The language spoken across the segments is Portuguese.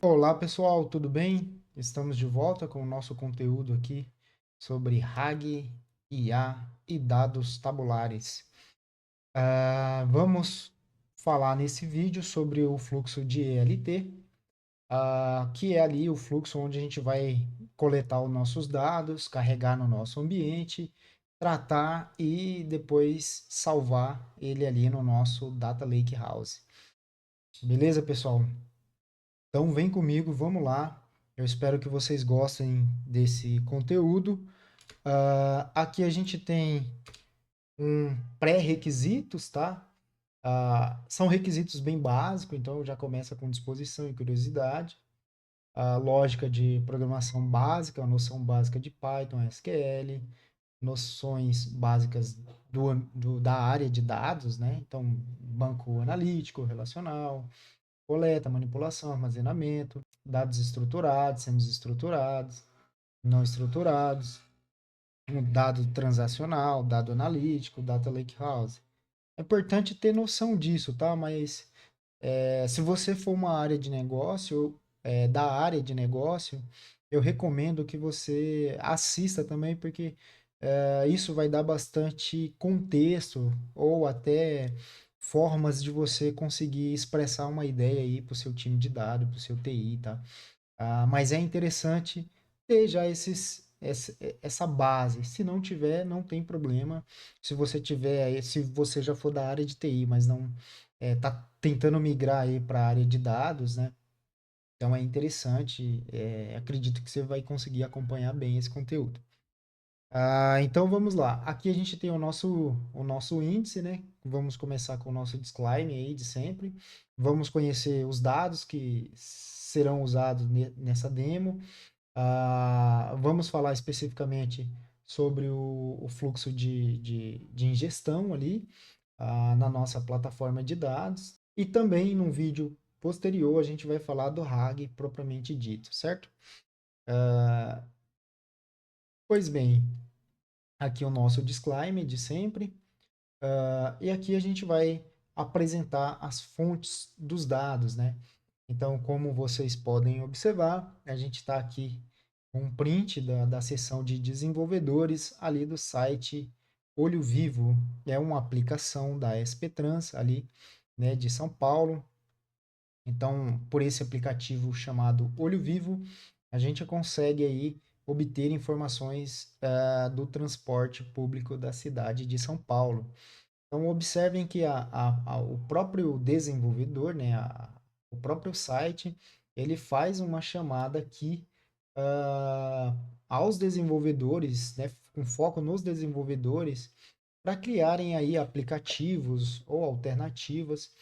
Olá pessoal, tudo bem? Estamos de volta com o nosso conteúdo aqui sobre RAG, IA e dados tabulares. Vamos falar nesse vídeo sobre o fluxo de ELT, que é ali o fluxo onde a gente vai coletar os nossos dados, carregar no nosso ambiente, tratar e depois salvar ele ali no nosso Data Lake House. Beleza, pessoal? Então vem comigo, vamos lá. Eu espero que vocês gostem desse conteúdo. Aqui a gente tem um pré-requisitos, tá? São requisitos bem básicos, então já começa com disposição e curiosidade. A lógica de programação básica, a noção básica de Python, SQL, noções básicas da área de dados, né? Então, banco analítico, relacional, coleta, manipulação, armazenamento, dados estruturados, semi-estruturados, não estruturados, um dado transacional, dado analítico, data lakehouse. É importante ter noção disso, tá? Mas se você for uma área de negócio, da área de negócio, eu recomendo que você assista também, porque isso vai dar bastante contexto ou até formas de você conseguir expressar uma ideia aí para o seu time de dados, para o seu TI, tá? Mas é interessante ter já essa base. Se não tiver, não tem problema. Se você tiver, se você já for da área de TI, mas não está tentando migrar aí para a área de dados, né? Então é interessante. Acredito que você vai conseguir acompanhar bem esse conteúdo. Então vamos lá. Aqui a gente tem o nosso índice, né? Vamos começar com o nosso disclaimer aí de sempre. Vamos conhecer os dados que serão usados nessa demo. Vamos falar especificamente sobre o fluxo de ingestão ali na nossa plataforma de dados. E também num vídeo posterior a gente vai falar do RAG propriamente dito, certo? Pois bem, aqui o nosso disclaimer de sempre. E aqui a gente vai apresentar as fontes dos dados, né? Então, como vocês podem observar, a gente está aqui com um print da seção de desenvolvedores ali do site Olho Vivo. É uma aplicação da SP Trans ali, né, de São Paulo. Então, por esse aplicativo chamado Olho Vivo, a gente consegue aí obter informações do transporte público da cidade de São Paulo. Então, observem que o próprio desenvolvedor, né, o próprio site, ele faz uma chamada aqui aos desenvolvedores, né, com foco nos desenvolvedores, para criarem aí aplicativos ou alternativas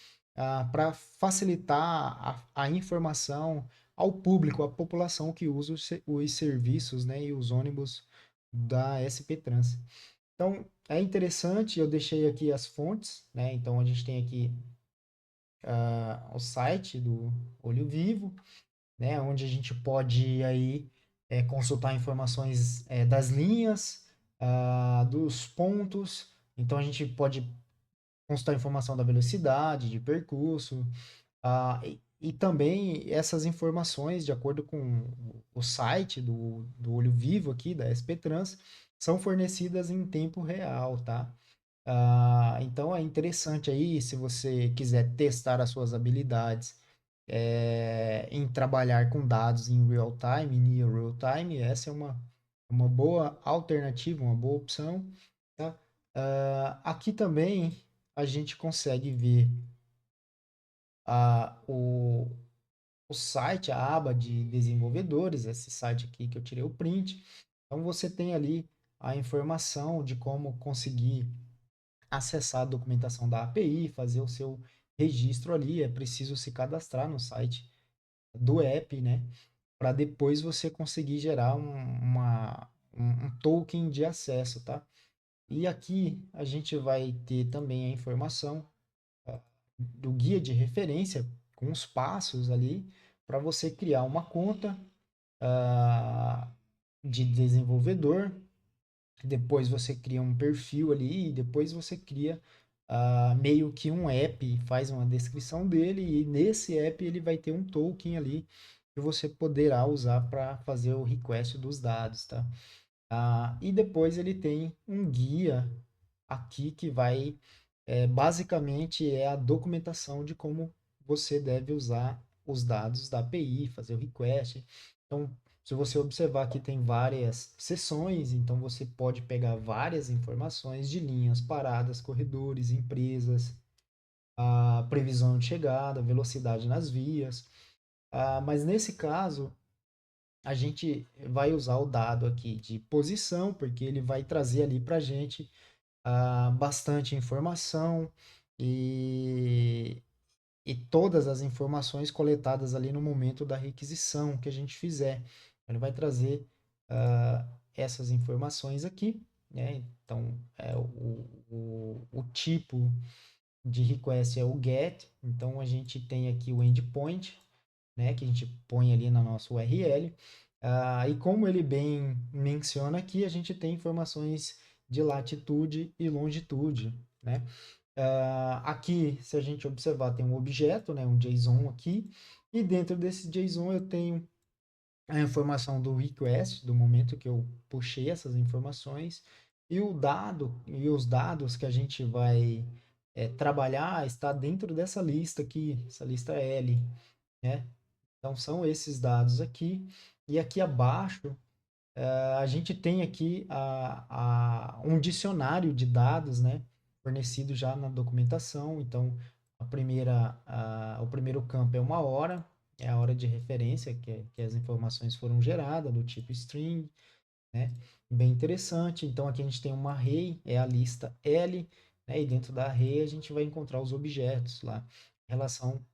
para facilitar a informação ao público, à população que usa os serviços, né, e os ônibus da SP Trans. Então, é interessante, eu deixei aqui as fontes, né? Então, a gente tem aqui o site do Olho Vivo, né? Onde a gente pode aí consultar informações das linhas, dos pontos. Então, a gente pode consultar informação da velocidade, de percurso, e também essas informações, de acordo com o site do Olho Vivo aqui, da SP Trans, são fornecidas em tempo real, tá? Então é interessante aí, se você quiser testar as suas habilidades em trabalhar com dados em real time, near real time, essa é uma boa alternativa, uma boa opção, tá? Aqui também a gente consegue ver ah, o, o site, a aba de desenvolvedores, esse site aqui que eu tirei o print. Então você tem ali a informação de como conseguir acessar a documentação da API, fazer o seu registro ali, é preciso se cadastrar no site do app, né? Para depois você conseguir gerar um token de acesso, tá? E aqui a gente vai ter também a informação do guia de referência com os passos ali para você criar uma conta de desenvolvedor. Depois você cria um perfil ali e depois você cria meio que um app, faz uma descrição dele e nesse app ele vai ter um token ali que você poderá usar para fazer o request dos dados, tá? E depois ele tem um guia aqui que vai, basicamente, é a documentação de como você deve usar os dados da API, fazer o request. Então, se você observar aqui, tem várias seções, então você pode pegar várias informações de linhas, paradas, corredores, empresas, a previsão de chegada, velocidade nas vias. Mas nesse caso, a gente vai usar o dado aqui de posição, porque ele vai trazer ali para a gente bastante informação e, e todas as informações coletadas ali no momento da requisição que a gente fizer. Ele vai trazer essas informações aqui, né? Então, o tipo de request é o GET, então a gente tem aqui o endpoint, né, que a gente põe ali na nossa URL. E como ele bem menciona aqui, a gente tem informações de latitude e longitude, né? Aqui, se a gente observar, tem um objeto, né, um JSON aqui, e dentro desse JSON eu tenho a informação do request, do momento que eu puxei essas informações, e o dado e os dados que a gente vai trabalhar está dentro dessa lista aqui, essa lista L, né? Então são esses dados aqui, e aqui abaixo a gente tem aqui um dicionário de dados, né, fornecido já na documentação. Então, o primeiro campo é uma hora, é a hora de referência que as informações foram geradas, do tipo string, né, bem interessante. Então, aqui a gente tem uma array, é a lista L, né, e dentro da array a gente vai encontrar os objetos lá, relação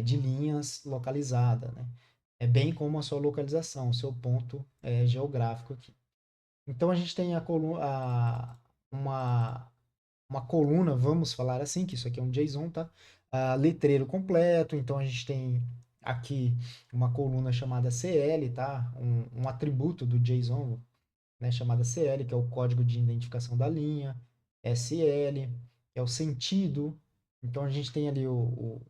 de linhas localizada, né? É bem como a sua localização, o seu ponto geográfico aqui. Então a gente tem uma coluna, vamos falar assim, que isso aqui é um JSON, tá? Letreiro completo, então a gente tem aqui uma coluna chamada CL, tá? Um atributo do JSON, né, chamada CL, que é o código de identificação da linha, SL, que é o sentido. Então a gente tem ali o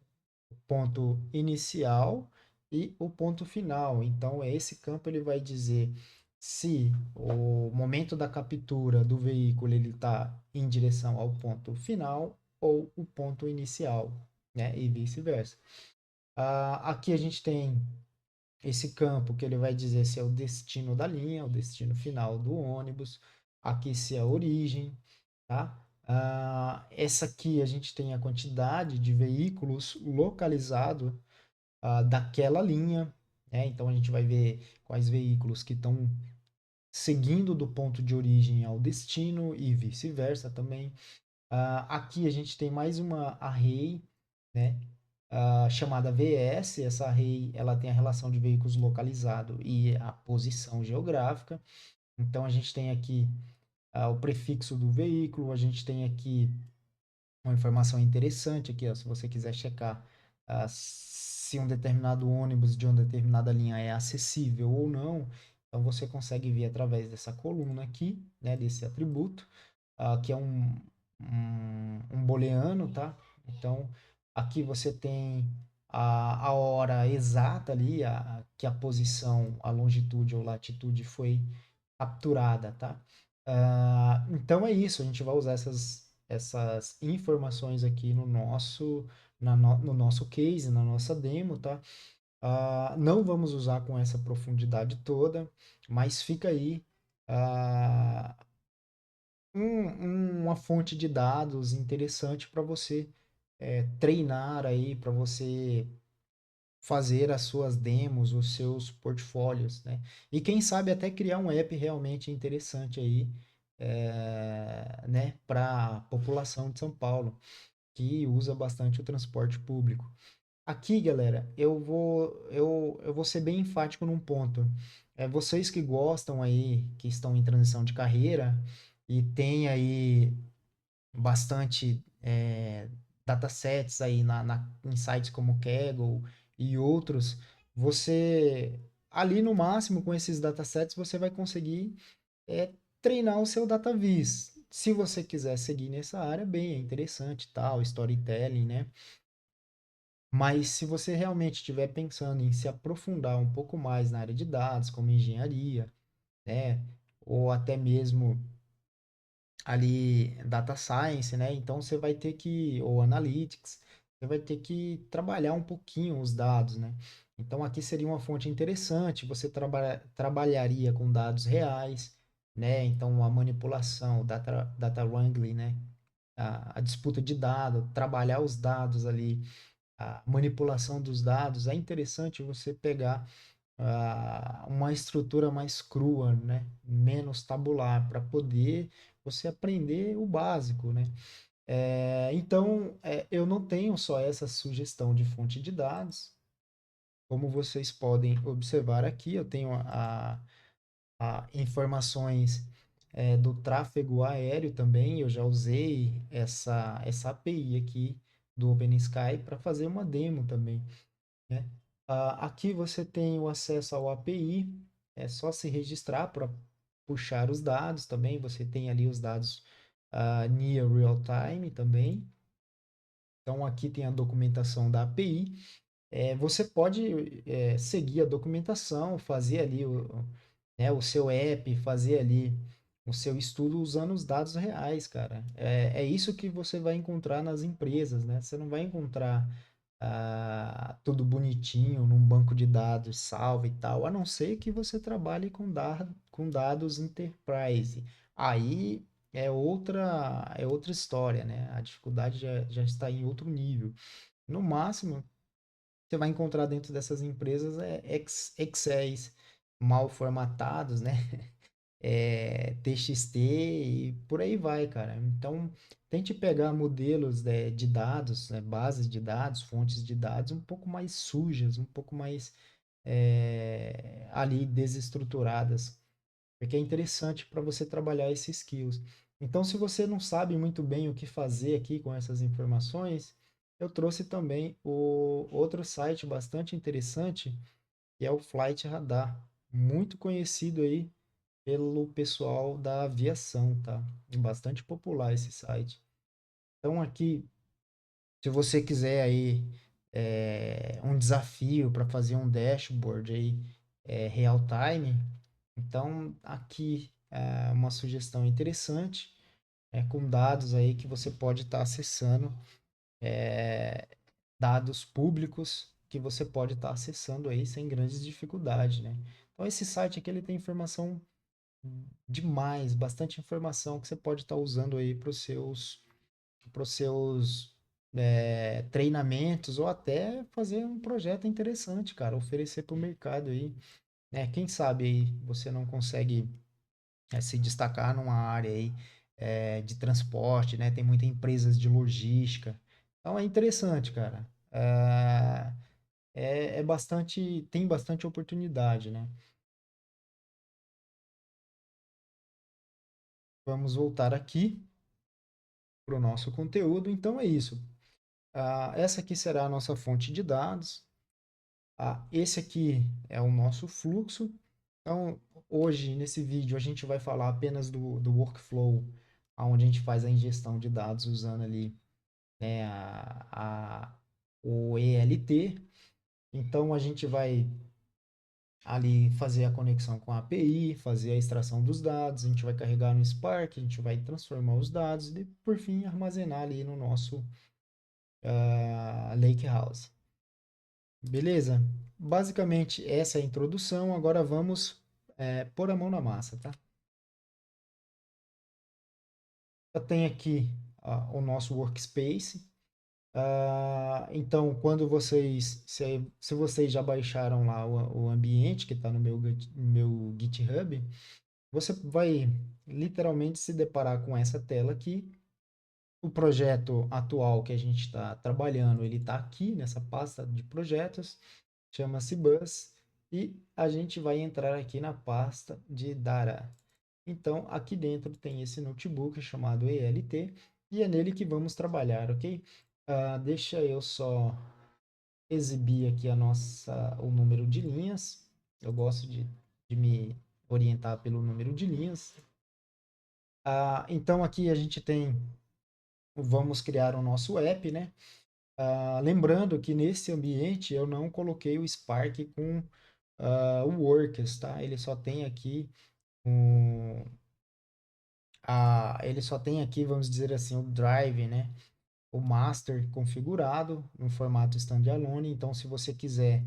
ponto inicial e o ponto final. Então, esse campo ele vai dizer se o momento da captura do veículo ele está em direção ao ponto final ou o ponto inicial, né? E vice-versa. Aqui a gente tem esse campo que ele vai dizer se é o destino da linha, o destino final do ônibus. Aqui se é a origem, tá? Essa aqui a gente tem a quantidade de veículos localizado daquela linha, né? Então a gente vai ver quais veículos que estão seguindo do ponto de origem ao destino e vice-versa também. Aqui a gente tem mais uma array, né? Chamada VS. Essa array ela tem a relação de veículos localizado e a posição geográfica. Então a gente tem aqui o prefixo do veículo, a gente tem aqui uma informação interessante aqui, ó, se você quiser checar se um determinado ônibus de uma determinada linha é acessível ou não, então você consegue ver através dessa coluna aqui, né, desse atributo, que é um booleano, tá? Então, aqui você tem a hora exata ali, que a posição, a longitude ou latitude foi capturada, tá? Então é isso, a gente vai usar essas informações aqui no nosso case, na nossa demo, tá? Não vamos usar com essa profundidade toda, mas fica aí ah, uma fonte de dados interessante para você treinar aí, para você fazer as suas demos, os seus portfólios, né? E quem sabe até criar um app realmente interessante aí, né, para a população de São Paulo, que usa bastante o transporte público. Aqui, galera, eu vou ser bem enfático num ponto. Vocês que gostam aí, que estão em transição de carreira e tem aí bastante datasets aí em sites como Kaggle e outros, você ali no máximo com esses datasets você vai conseguir é, treinar o seu DataVis. Se você quiser seguir nessa área, bem, é interessante, tal, storytelling, né? Mas se você realmente estiver pensando em se aprofundar um pouco mais na área de dados, como engenharia, né, ou até mesmo ali data science, né? Então você vai ter que, ou analytics, você vai ter que trabalhar um pouquinho os dados, né? Então aqui seria uma fonte interessante, você trabalharia com dados reais, né? Então a manipulação, data wrangling, né? A disputa de dados, trabalhar os dados ali, a manipulação dos dados, é interessante você pegar uma estrutura mais crua, né? Menos tabular, para poder você aprender o básico, né? Então, eu não tenho só essa sugestão de fonte de dados, como vocês podem observar aqui, eu tenho a informações do tráfego aéreo também, eu já usei essa API aqui do OpenSky para fazer uma demo também, né? Aqui você tem o acesso ao API, é só se registrar para puxar os dados também. Você tem ali os dados near real time também. Então aqui tem a documentação da API. Você pode seguir a documentação, fazer ali o seu app, fazer ali o seu estudo usando os dados reais, cara. É isso que você vai encontrar nas empresas, né? Você não vai encontrar tudo bonitinho num banco de dados salvo e tal, a não ser que você trabalhe com dados enterprise. Aí é outra história, né? A dificuldade já está em outro nível. No máximo, você vai encontrar dentro dessas empresas Excels mal formatados, né? TXT e por aí vai, cara. Então, tente pegar modelos, né, de dados, né, bases de dados, fontes de dados um pouco mais sujas, um pouco mais ali desestruturadas, porque é interessante para você trabalhar esses skills. Então, se você não sabe muito bem o que fazer aqui com essas informações, eu trouxe também o outro site bastante interessante, que é o Flight Radar, muito conhecido aí pelo pessoal da aviação, tá? É bastante popular esse site. Então aqui, se você quiser aí um desafio para fazer um dashboard aí real time, então aqui é uma sugestão interessante, com dados aí que você pode estar acessando, é, dados públicos que você pode estar acessando aí sem grandes dificuldades, né? Então esse site aqui ele tem informação demais, bastante informação que você pode estar usando aí para os seus treinamentos ou até fazer um projeto interessante, cara, oferecer para o mercado aí, né? Quem sabe aí você não consegue se destacar numa área aí de transporte, né? Tem muitas empresas de logística, então é interessante, cara. Tem bastante oportunidade, né? Vamos voltar aqui para o nosso conteúdo. Então é isso. Essa aqui será a nossa fonte de dados. Esse aqui é o nosso fluxo. Então, hoje, nesse vídeo, a gente vai falar apenas do workflow, onde a gente faz a ingestão de dados usando ali, né, o ELT. Então, a gente vai ali fazer a conexão com a API, fazer a extração dos dados, a gente vai carregar no Spark, a gente vai transformar os dados e, por fim, armazenar ali no nosso Lakehouse. Beleza? Basicamente, essa é a introdução. Agora vamos pôr a mão na massa, tá? Eu tenho aqui o nosso workspace. Então, quando se vocês já baixaram lá o ambiente que está no meu GitHub, você vai literalmente se deparar com essa tela aqui. O projeto atual que a gente está trabalhando, ele está aqui nessa pasta de projetos, chama-se Bus, e a gente vai entrar aqui na pasta de Data. Então, aqui dentro tem esse notebook chamado ELT, e é nele que vamos trabalhar, ok? Deixa eu só exibir aqui o número de linhas. Eu gosto de me orientar pelo número de linhas. Então, aqui a gente tem, vamos criar o nosso app, né? Lembrando que nesse ambiente eu não coloquei o Spark com o Workers, tá? Ele só tem aqui um, ele só tem aqui, vamos dizer assim, o Drive, né? O Master configurado no formato standalone. Então, se você quiser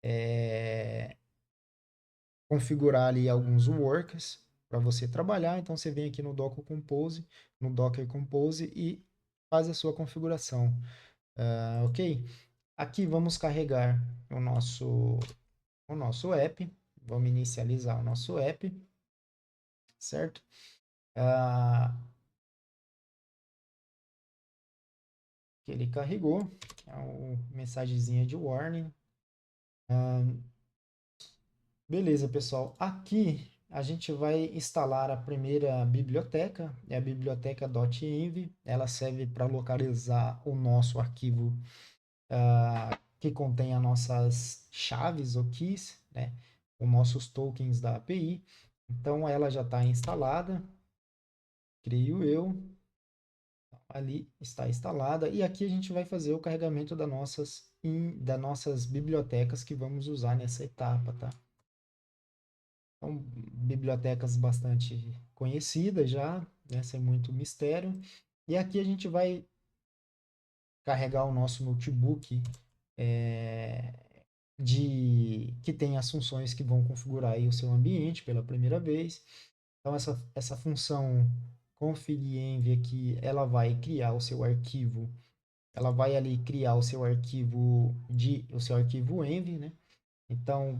é, configurar ali alguns workers para você trabalhar, então você vem aqui no Docker Compose, e faz a sua configuração, ok? Aqui vamos carregar o nosso app, vamos inicializar o nosso app, certo? Ah, que ele carregou, é uma mensagenzinha de warning. Ah, Beleza, pessoal. Aqui a gente vai instalar a primeira biblioteca, é a biblioteca .env. Ela serve para localizar o nosso arquivo que contém as nossas chaves ou keys, né? Os nossos tokens da API. Então ela já está instalada, creio eu. Ali está instalada. E aqui a gente vai fazer o carregamento das nossas bibliotecas que vamos usar nessa etapa, tá? São bibliotecas bastante conhecidas já, né, sem muito mistério. E aqui a gente vai carregar o nosso notebook é, que tem as funções que vão configurar aí o seu ambiente pela primeira vez. Então essa função config.env aqui, ela vai criar o seu arquivo, ela vai ali criar o seu arquivo env, né? Então,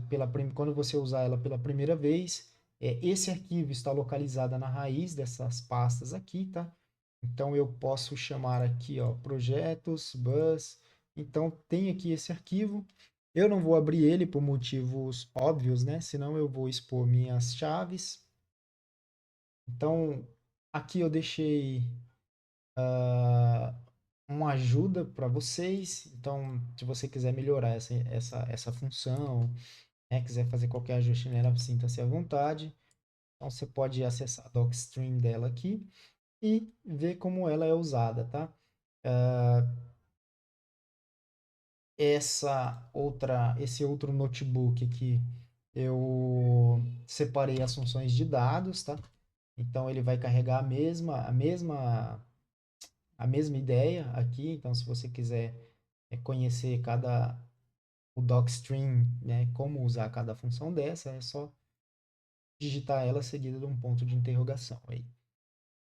quando você usar ela pela primeira vez, esse arquivo está localizado na raiz dessas pastas aqui, tá? Então, eu posso chamar aqui, ó, projetos, bus. Então, tem aqui esse arquivo. Eu não vou abrir ele por motivos óbvios, né? Senão eu vou expor minhas chaves. Então, aqui eu deixei uma ajuda para vocês. Então, se você quiser melhorar essa função, né, quiser fazer qualquer ajuste nela, sinta-se à vontade. Então você pode acessar a docstream dela aqui e ver como ela é usada, tá? Esse outro notebook aqui, eu separei as funções de dados, tá? Então ele vai carregar a mesma ideia aqui. Então se você quiser conhecer o docstream, né, como usar cada função dessa, é só digitar ela seguida de um ponto de interrogação aí.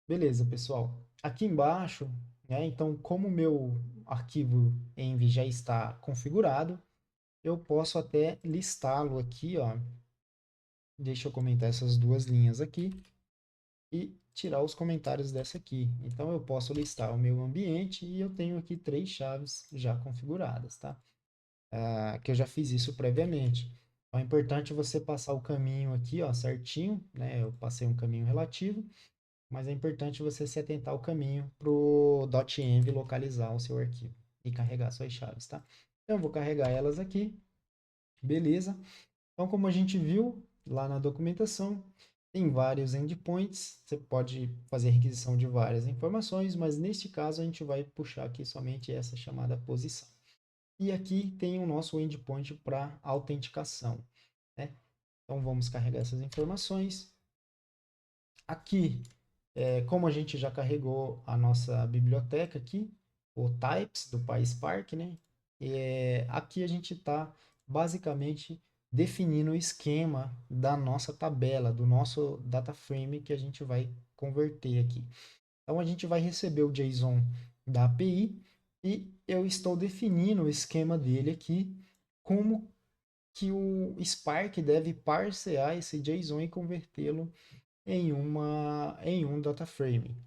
Beleza, pessoal. Aqui embaixo, né, então como o meu arquivo env já está configurado, eu posso até listá-lo aqui, ó. Deixa eu comentar essas duas linhas aqui e tirar os comentários dessa aqui. Então eu posso listar o meu ambiente e eu tenho aqui 3 chaves já configuradas, tá? Que eu já fiz isso previamente. Então é importante você passar o caminho aqui, ó, certinho, né? Eu passei um caminho relativo, mas é importante você se atentar ao caminho para o .env localizar o seu arquivo e carregar suas chaves, tá? Então eu vou carregar elas aqui, beleza? Então como a gente viu lá na documentação, tem vários endpoints, você pode fazer requisição de várias informações, mas neste caso a gente vai puxar aqui somente essa chamada posição. E aqui tem o nosso endpoint para autenticação, né? Então vamos carregar essas informações. Aqui, como a gente já carregou a nossa biblioteca aqui, o types do PySpark, né? Aqui a gente está basicamente definindo o esquema da nossa tabela, do nosso data frame que a gente vai converter aqui. Então a gente vai receber o JSON da API e eu estou definindo o esquema dele aqui, como que o Spark deve parsear esse JSON e convertê-lo em um data frame.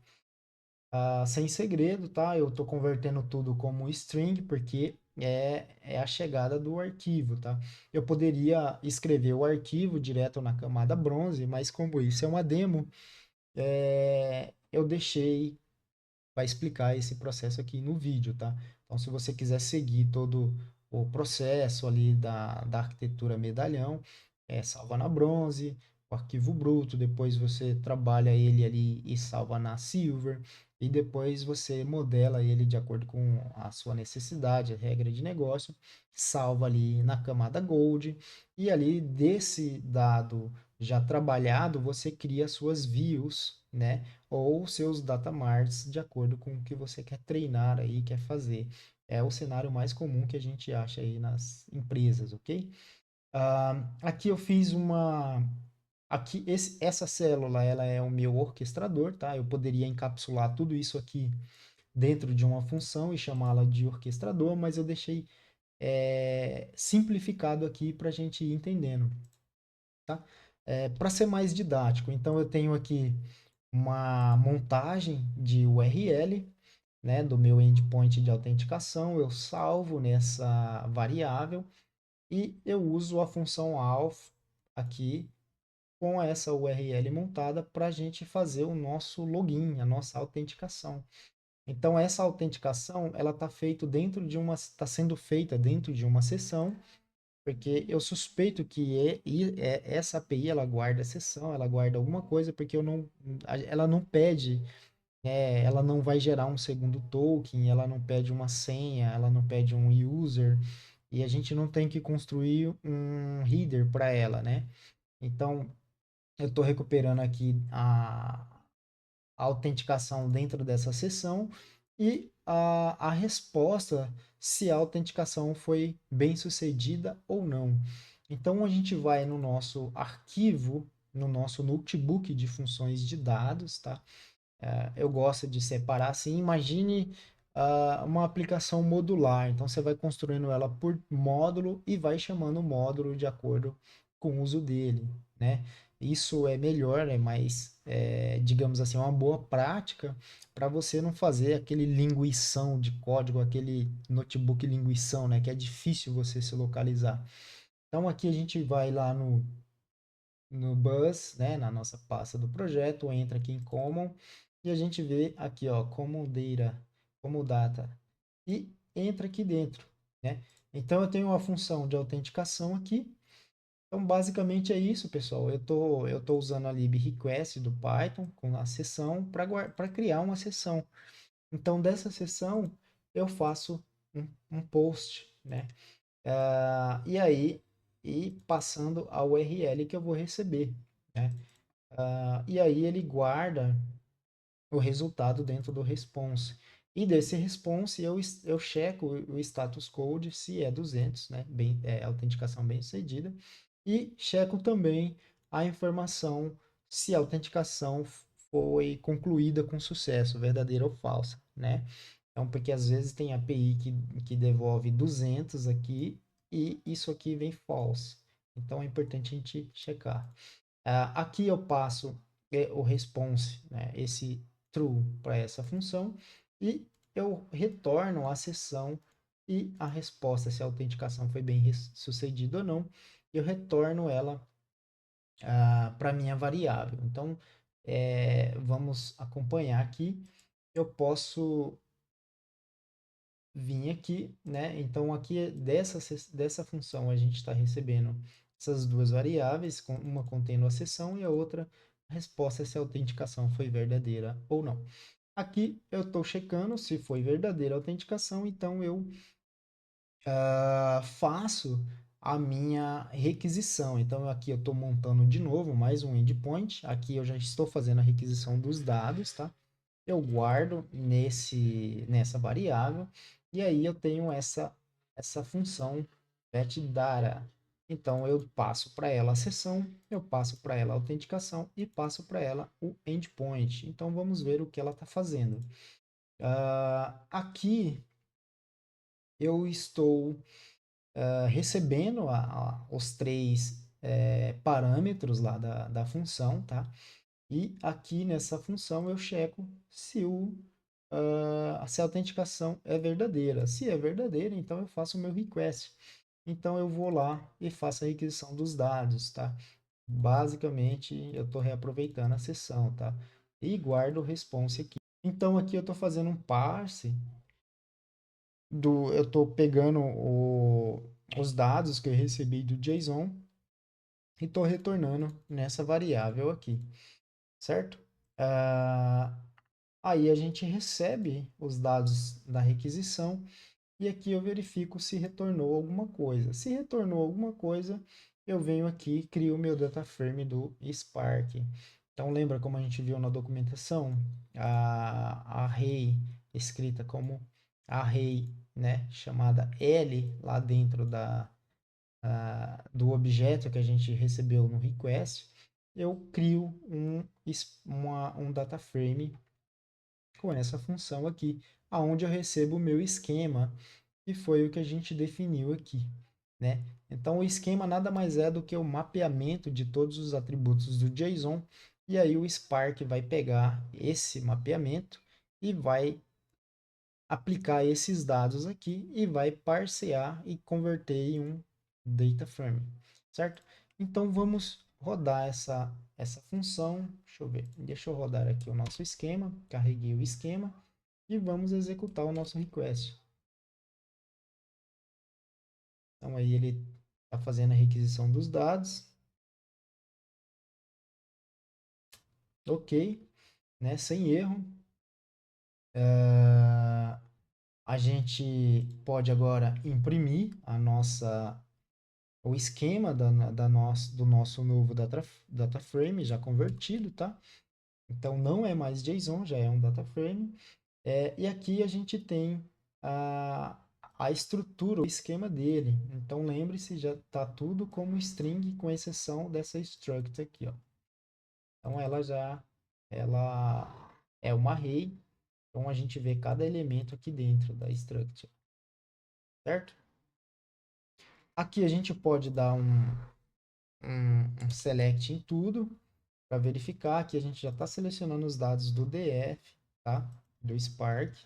Sem segredo, tá? Eu estou convertendo tudo como string porque é a chegada do arquivo, tá? Eu poderia escrever o arquivo direto na camada bronze, mas como isso é uma demo, eu deixei para explicar esse processo aqui no vídeo, tá? Então, se você quiser seguir todo o processo ali da arquitetura medalhão, salva na bronze, o arquivo bruto, depois você trabalha ele ali e salva na Silver, e depois você modela ele de acordo com a sua necessidade, a regra de negócio, salva ali na camada Gold, e ali desse dado já trabalhado, você cria suas views, né? Ou seus data marts de acordo com o que você quer treinar aí, quer fazer. É o cenário mais comum que a gente acha aí nas empresas, ok? Aqui eu fiz uma. Aqui, essa célula, ela é o meu orquestrador, tá? Eu poderia encapsular tudo isso aqui dentro de uma função e chamá-la de orquestrador, mas eu deixei simplificado aqui para a gente ir entendendo, tá? Para ser mais didático, então eu tenho aqui uma montagem de URL, né, do meu endpoint de autenticação, eu salvo nessa variável e eu uso a função auth aqui com essa URL montada para a gente fazer o nosso login, a nossa autenticação. Então essa autenticação ela está sendo feita dentro de uma sessão, porque eu suspeito que essa API ela guarda a sessão, ela guarda alguma coisa, porque ela não pede, ela não vai gerar um segundo token, ela não pede uma senha, ela não pede um user, e a gente não tem que construir um header para ela, né? Então, eu estou recuperando aqui a autenticação dentro dessa sessão e a resposta se a autenticação foi bem sucedida ou não. Então, a gente vai no nosso arquivo, no nosso notebook de funções de dados, tá? Eu gosto de separar assim. Imagine uma aplicação modular. Então, você vai construindo ela por módulo e vai chamando o módulo de acordo com o uso dele, né? Isso é melhor, é mais, digamos assim, uma boa prática para você não fazer aquele linguição de código, aquele notebook linguição, né? Que é difícil você se localizar. Então, aqui a gente vai lá no bus, né, na nossa pasta do projeto, entra aqui em Common e a gente vê aqui, ó, Common Data, como data e entra aqui dentro, né? Então eu tenho uma função de autenticação aqui. Então basicamente é isso, pessoal. Eu tô usando a lib request do Python com a sessão para criar uma sessão. Então dessa sessão eu faço um post, né? E aí, passando a URL que eu vou receber, né? E aí ele guarda o resultado dentro do response. E desse response eu checo o status code se é 200, né? Autenticação bem sucedida. E checo também a informação se a autenticação foi concluída com sucesso, verdadeira ou falsa, né? Então, porque às vezes tem API que devolve 200 aqui e isso aqui vem false. Então, é importante a gente checar. Aqui eu passo o response, né, esse true para essa função, e eu retorno a sessão e a resposta, se a autenticação foi bem sucedida ou não, eu retorno ela para minha variável. Então, vamos acompanhar aqui. Eu posso vir aqui, né? Então, aqui dessa função a gente está recebendo essas duas variáveis, uma contendo a sessão e a outra a resposta se a autenticação foi verdadeira ou não. Aqui eu estou checando se foi verdadeira a autenticação, então eu faço a minha requisição. Então, aqui eu estou montando de novo mais um endpoint. Aqui eu já estou fazendo a requisição dos dados, tá? Eu guardo nessa variável e aí eu tenho essa função getData. Então eu passo para ela a sessão, eu passo para ela a autenticação e passo para ela o endpoint. Então vamos ver o que ela está fazendo. Aqui eu estou recebendo os três parâmetros lá da função, tá? E aqui nessa função eu checo se a autenticação é verdadeira. Se é verdadeira, então eu faço o meu request. Então eu vou lá e faço a requisição dos dados, tá? Basicamente eu estou reaproveitando a sessão, tá? E guardo o response aqui. Então aqui eu estou fazendo um parse eu estou pegando os dados que eu recebi do JSON e estou retornando nessa variável aqui, certo? Ah, aí a gente recebe os dados da requisição e aqui eu verifico se retornou alguma coisa. Se retornou alguma coisa, eu venho aqui e crio o meu data frame do Spark. Então lembra como a gente viu na documentação? A array escrita como array, né, chamada L lá dentro do objeto que a gente recebeu no request, eu crio um data frame com essa função aqui, aonde eu recebo o meu esquema, que foi o que a gente definiu aqui, né? Então, o esquema nada mais é do que o mapeamento de todos os atributos do JSON, e aí o Spark vai pegar esse mapeamento e vai aplicar esses dados aqui e vai parsear e converter em um data frame, certo? Então, vamos rodar essa função. Deixa eu ver. Deixa eu rodar aqui o nosso esquema. Carreguei o esquema e vamos executar o nosso request. Então, aí ele está fazendo a requisição dos dados. Ok, né? Sem erro. A gente pode agora imprimir o esquema do nosso novo data frame já convertido, tá? Então não é mais JSON, já é um data frame. E aqui a gente tem a, a estrutura, o esquema dele. Então lembre-se, já está tudo como string, com exceção dessa struct aqui, ó. Então ela é uma array, então a gente vê cada elemento aqui dentro da struct, certo? Aqui a gente pode dar um select em tudo para verificar. Aqui a gente já está selecionando os dados do DF, tá? Do Spark.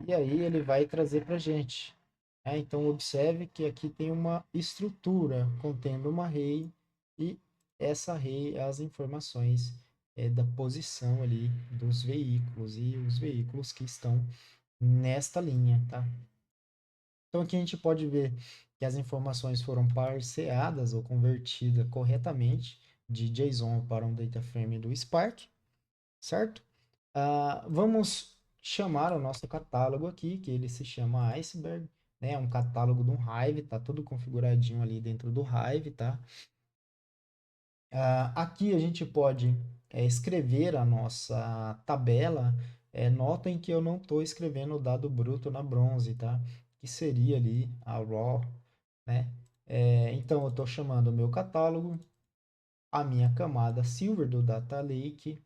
E aí ele vai trazer para a gente. Então observe que aqui tem uma estrutura contendo uma array e essa array é as informações da posição ali dos veículos e os veículos que estão nesta linha, tá? Então aqui a gente pode ver que as informações foram parseadas ou convertidas corretamente de JSON para um data frame do Spark, certo? Vamos chamar o nosso catálogo aqui, que ele se chama Iceberg, né? É um catálogo do Hive, tá tudo configuradinho ali dentro do Hive, tá? Aqui a gente pode escrever a nossa tabela. Notem que eu não estou escrevendo o dado bruto na bronze, tá? Que seria ali a raw, né? Então eu estou chamando o meu catálogo, a minha camada silver do data lake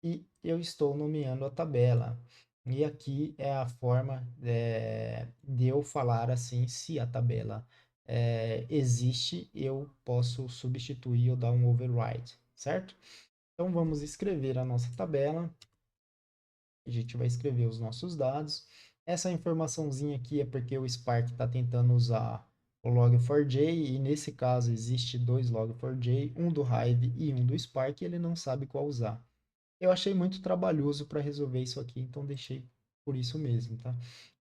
e eu estou nomeando a tabela. E aqui é a forma de eu falar assim, se a tabela existe, eu posso substituir ou dar um override, certo? Então vamos escrever a nossa tabela. A gente vai escrever os nossos dados. Essa informaçãozinha aqui é porque o Spark está tentando usar o log4j e nesse caso existe dois log4j, um do Hive e um do Spark, e ele não sabe qual usar. Eu achei muito trabalhoso para resolver isso aqui, então deixei por isso mesmo, tá?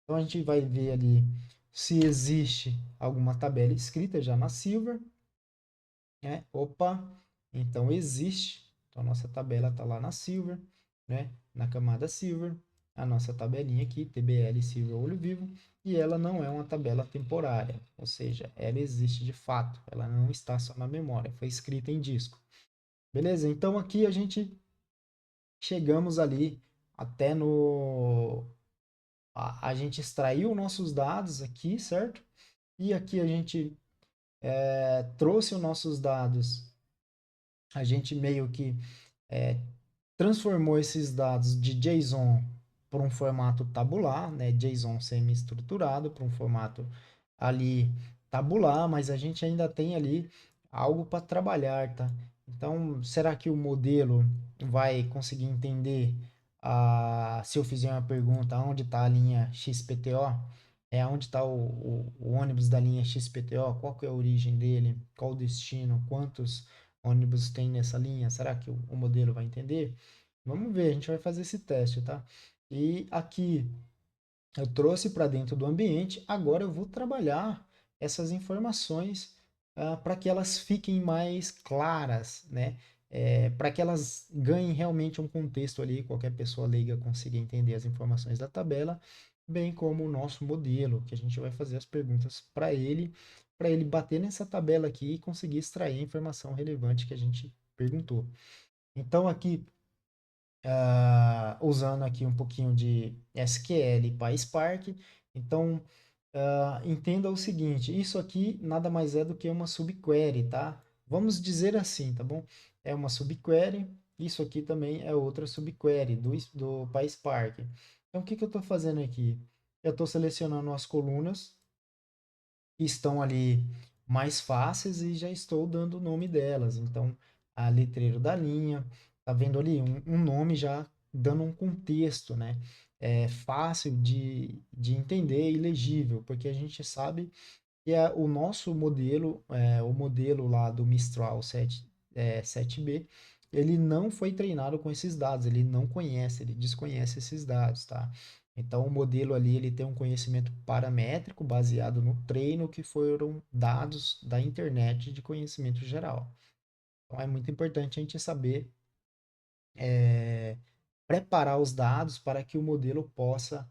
Então a gente vai ver ali se existe alguma tabela escrita já na Silver, né? Opa, então existe. Então a nossa tabela está lá na Silver, né? Na camada Silver, a nossa tabelinha aqui, TBL Silver Olho Vivo, e ela não é uma tabela temporária, ou seja, ela existe de fato, ela não está só na memória, foi escrita em disco. Beleza? Então aqui a gente chegamos ali até no... A gente extraiu nossos dados aqui, certo? E aqui a gente trouxe os nossos dados, a gente meio que é, transformou esses dados de JSON para um formato tabular, né? JSON semi-estruturado para um formato ali tabular, mas a gente ainda tem ali algo para trabalhar, tá? Então, será que o modelo vai conseguir entender se eu fizer uma pergunta onde está a linha XPTO? Onde está o ônibus da linha XPTO? Qual que é a origem dele? Qual o destino? Quantos ônibus tem nessa linha? Será que o modelo vai entender? Vamos ver, a gente vai fazer esse teste, tá? E aqui eu trouxe para dentro do ambiente, agora eu vou trabalhar essas informações para que elas fiquem mais claras, né? Para que elas ganhem realmente um contexto ali, qualquer pessoa leiga consiga entender as informações da tabela, bem como o nosso modelo, que a gente vai fazer as perguntas para ele bater nessa tabela aqui e conseguir extrair a informação relevante que a gente perguntou. Então, aqui, usando aqui um pouquinho de SQL e PySpark, então, entenda o seguinte, isso aqui nada mais é do que uma subquery, tá? Vamos dizer assim, tá bom? É uma subquery, isso aqui também é outra subquery do PySpark. Então, o que que eu estou fazendo aqui? Eu estou selecionando as colunas que estão ali mais fáceis e já estou dando o nome delas. Então, a letreiro da linha, tá vendo ali um nome já dando um contexto, né? É fácil de entender e legível, porque a gente sabe que o nosso modelo, o modelo lá do Mistral 7B, ele não foi treinado com esses dados, ele não conhece, ele desconhece esses dados, tá? Então, o modelo ali, ele tem um conhecimento paramétrico baseado no treino que foram dados da internet de conhecimento geral. Então, é muito importante a gente saber preparar os dados para que o modelo possa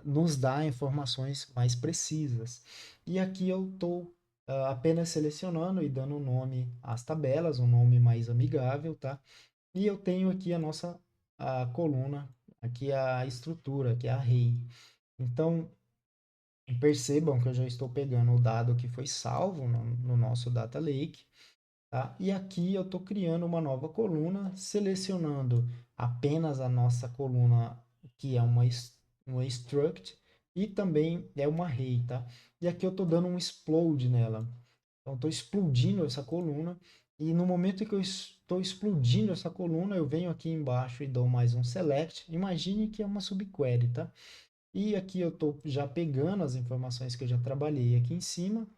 nos dar informações mais precisas. E aqui eu estou apenas selecionando e dando nome às tabelas, um nome mais amigável, tá? E eu tenho aqui a coluna, aqui a estrutura, que é a array. Então, percebam que eu já estou pegando o dado que foi salvo no nosso Data Lake, tá? E aqui eu estou criando uma nova coluna, selecionando apenas a nossa coluna, que é uma struct, e também é uma array, tá? E aqui eu estou dando um explode nela. Então, estou explodindo essa coluna, e no momento que eu estou explodindo essa coluna, eu venho aqui embaixo e dou mais um select. Imagine que é uma subquery, tá? E aqui eu estou já pegando as informações que eu já trabalhei aqui em cima,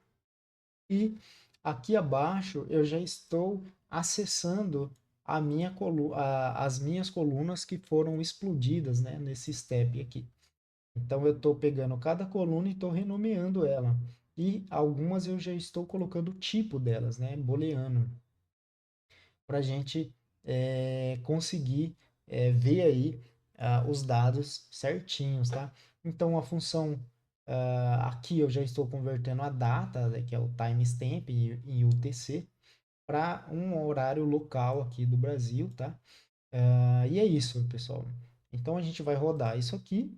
e aqui abaixo eu já estou acessando as minhas colunas que foram explodidas, né, nesse step aqui. Então eu estou pegando cada coluna e estou renomeando ela. E algumas eu já estou colocando o tipo delas, né, booleano, para a gente conseguir ver aí os dados certinhos, tá? Então a função aqui eu já estou convertendo a data, né, que é o timestamp em UTC, para um horário local aqui do Brasil, tá? E é isso, pessoal. Então a gente vai rodar isso aqui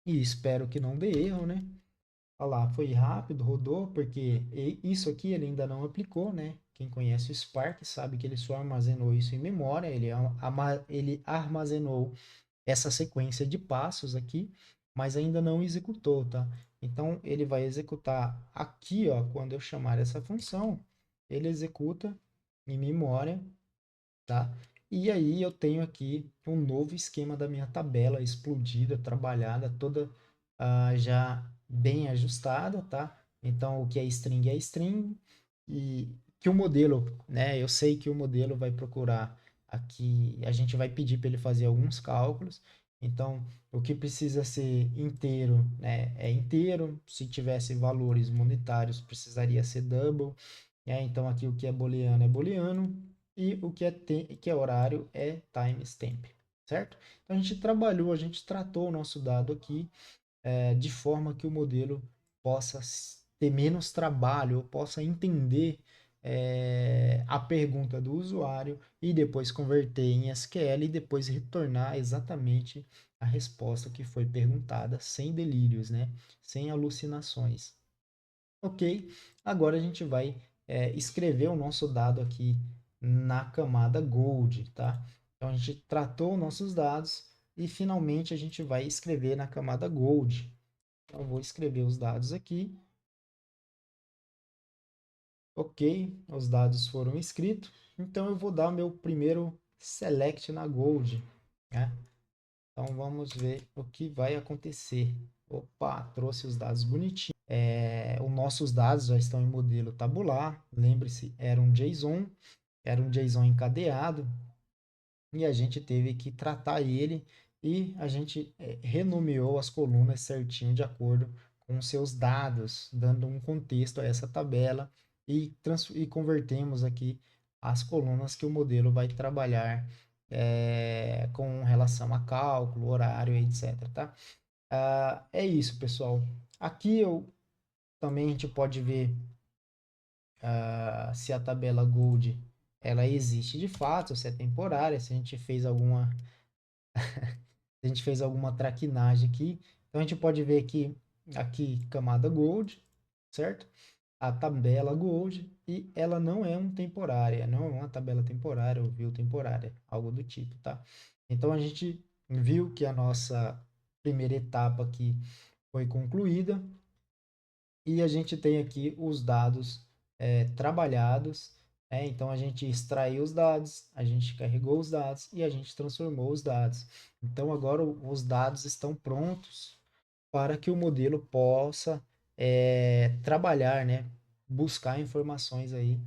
e espero que não dê erro, né? Olha lá, foi rápido, rodou, porque isso aqui ele ainda não aplicou, né? Quem conhece o Spark sabe que ele só armazenou isso em memória, ele armazenou essa sequência de passos aqui, mas ainda não executou, tá? Então, ele vai executar aqui, ó, quando eu chamar essa função, ele executa em memória, tá? E aí eu tenho aqui um novo esquema da minha tabela explodida, trabalhada, toda já bem ajustada, tá? Então, o que é string, e que o modelo, né? Eu sei que o modelo vai procurar aqui, a gente vai pedir para ele fazer alguns cálculos. Então, o que precisa ser inteiro, né? É inteiro. Se tivesse valores monetários, precisaria ser double. Então, aqui o que é booleano, e o que é horário é timestamp, certo? Então, a gente trabalhou, a gente tratou o nosso dado aqui de forma que o modelo possa ter menos trabalho, ou possa entender a pergunta do usuário e depois converter em SQL e depois retornar exatamente a resposta que foi perguntada, sem delírios, né? Sem alucinações. Ok, agora a gente vai escrever o nosso dado aqui na camada Gold, tá? Então a gente tratou nossos dados e finalmente a gente vai escrever na camada Gold. Então eu vou escrever os dados aqui. Ok, os dados foram escritos. Então eu vou dar o meu primeiro select na Gold, né? Então vamos ver o que vai acontecer. Opa, trouxe os dados bonitinhos. Os nossos dados já estão em modelo tabular. Lembre-se, era um JSON encadeado e a gente teve que tratar ele e a gente renomeou as colunas certinho de acordo com seus dados, dando um contexto a essa tabela e convertemos aqui as colunas que o modelo vai trabalhar com relação a cálculo, horário, etc, tá? É isso, pessoal. Aqui também a gente pode ver se a tabela Gold ela existe de fato, se é temporária, se a gente fez alguma traquinagem aqui. Então a gente pode ver que aqui camada Gold, certo? A tabela Gold e ela não é um temporária, não é uma tabela temporária ou view temporária, algo do tipo, tá? Então a gente viu que a nossa primeira etapa aqui foi concluída e a gente tem aqui os dados trabalhados. Então a gente extraiu os dados, a gente carregou os dados e a gente transformou os dados. Então agora os dados estão prontos para que o modelo possa trabalhar, né? Buscar informações aí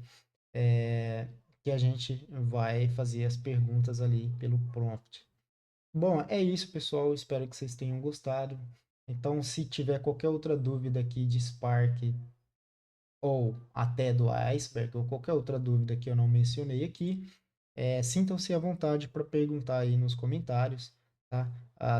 que a gente vai fazer as perguntas ali pelo prompt. Bom, é isso, pessoal. Espero que vocês tenham gostado. Então, se tiver qualquer outra dúvida aqui de Spark ou até do Iceberg ou qualquer outra dúvida que eu não mencionei aqui, sintam-se à vontade para perguntar aí nos comentários, tá?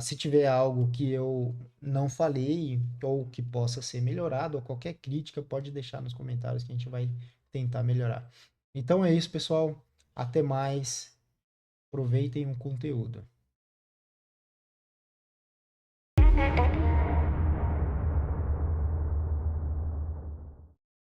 Se tiver algo que eu não falei ou que possa ser melhorado, ou qualquer crítica, pode deixar nos comentários que a gente vai tentar melhorar. Então é isso, pessoal. Até mais. Aproveitem o conteúdo.